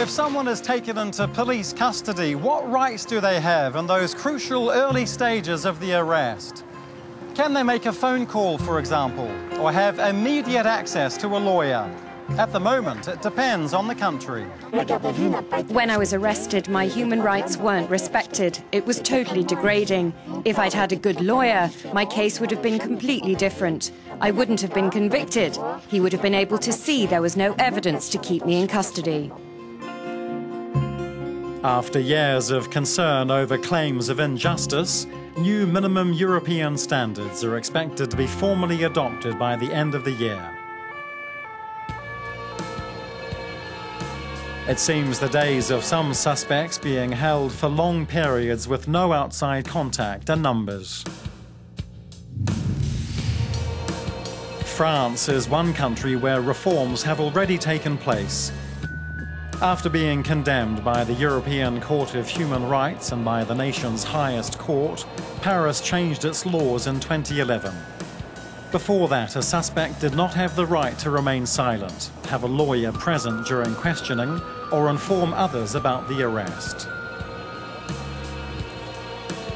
If someone is taken into police custody, what rights do they have in those crucial early stages of the arrest? Can they make a phone call, for example, or have immediate access to a lawyer? At the moment, it depends on the country. When I was arrested, my human rights weren't respected. It was totally degrading. If I'd had a good lawyer, my case would have been completely different. I wouldn't have been convicted. He would have been able to see there was no evidence to keep me in custody. After years of concern over claims of injustice, new minimum European standards are expected to be formally adopted by the end of the year. It seems the days of some suspects being held for long periods with no outside contact are numbered. France is one country where reforms have already taken place. After being condemned by the European Court of Human Rights and by the nation's highest court, Paris changed its laws in 2011. Before that, a suspect did not have the right to remain silent, have a lawyer present during questioning, or inform others about the arrest.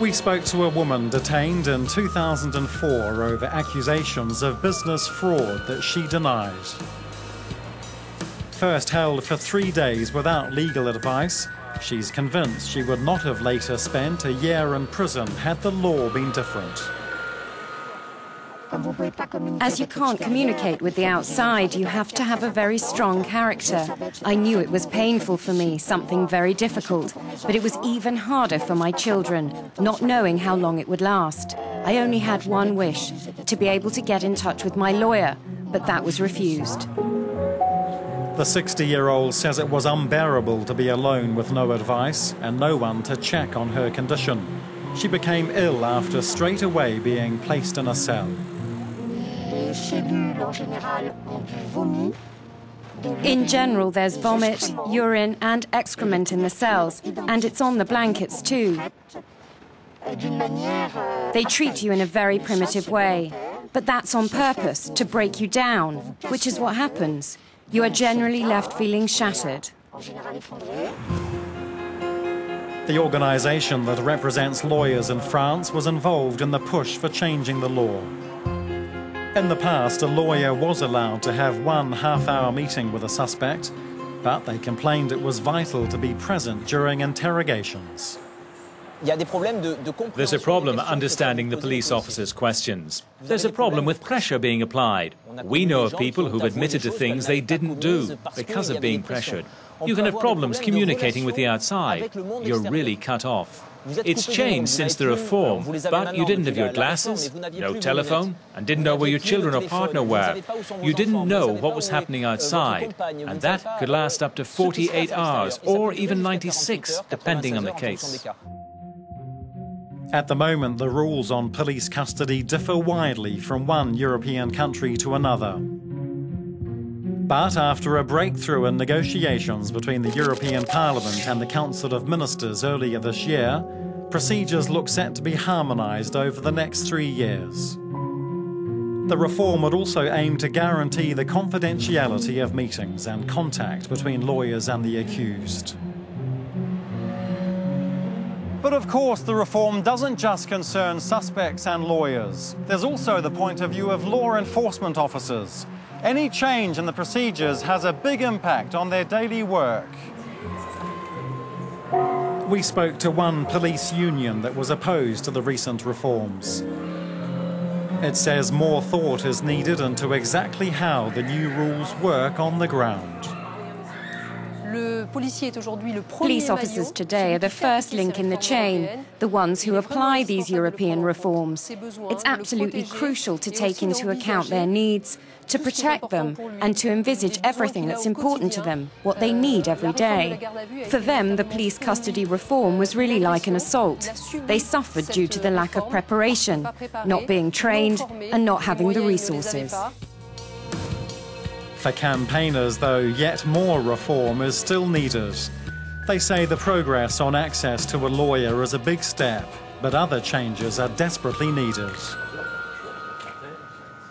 We spoke to a woman detained in 2004 over accusations of business fraud that she denied. First held for 3 days without legal advice, she's convinced she would not have later spent a year in prison had the law been different. As you can't communicate with the outside, you have to have a very strong character. I knew it was painful for me, something very difficult, but it was even harder for my children, not knowing how long it would last. I only had one wish, to be able to get in touch with my lawyer, but that was refused. The 60-year-old says it was unbearable to be alone with no advice and no one to check on her condition. She became ill after straight away being placed in a cell. In general, there's vomit, urine and excrement in the cells, and it's on the blankets too. They treat you in a very primitive way, but that's on purpose, to break you down, which is what happens. You are generally left feeling shattered. The organisation that represents lawyers in France was involved in the push for changing the law. In the past, a lawyer was allowed to have one half-hour meeting with a suspect, but they complained it was vital to be present during interrogations. There's a problem understanding the police officer's questions. There's a problem with pressure being applied. We know of people who've admitted to things they didn't do because of being pressured. You can have problems communicating with the outside. You're really cut off. It's changed since the reform, but you didn't have your glasses, no telephone, and didn't know where your children or partner were. You didn't know what was happening outside, and that could last up to 48 hours or even 96, depending on the case. At the moment, the rules on police custody differ widely from one European country to another. But after a breakthrough in negotiations between the European Parliament and the Council of Ministers earlier this year, procedures look set to be harmonised over the next 3 years. The reform would also aim to guarantee the confidentiality of meetings and contact between lawyers and the accused. But of course, the reform doesn't just concern suspects and lawyers. There's also the point of view of law enforcement officers. Any change in the procedures has a big impact on their daily work. We spoke to one police union that was opposed to the recent reforms. It says more thought is needed into exactly how the new rules work on the ground. Police officers today are the first link in the chain, the ones who apply these European reforms. It's absolutely crucial to take into account their needs, to protect them, and to envisage everything that's important to them, what they need every day. For them, the police custody reform was really like an assault. They suffered due to the lack of preparation, not being trained, and not having the resources. For campaigners, though, yet more reform is still needed. They say the progress on access to a lawyer is a big step, but other changes are desperately needed.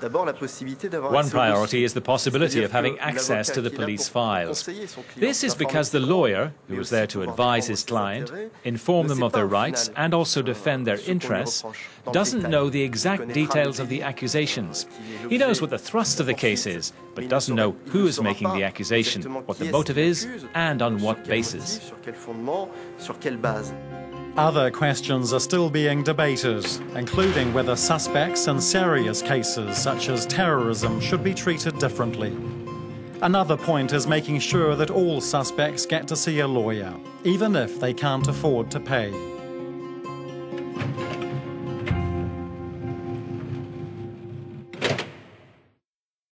One priority is the possibility of having access to the police files. This is because the lawyer, who is there to advise his client, inform them of their rights and also defend their interests, doesn't know the exact details of the accusations. He knows what the thrust of the case is, but doesn't know who is making the accusation, what the motive is, and on what basis. Other questions are still being debated, including whether suspects in serious cases such as terrorism should be treated differently. Another point is making sure that all suspects get to see a lawyer, even if they can't afford to pay.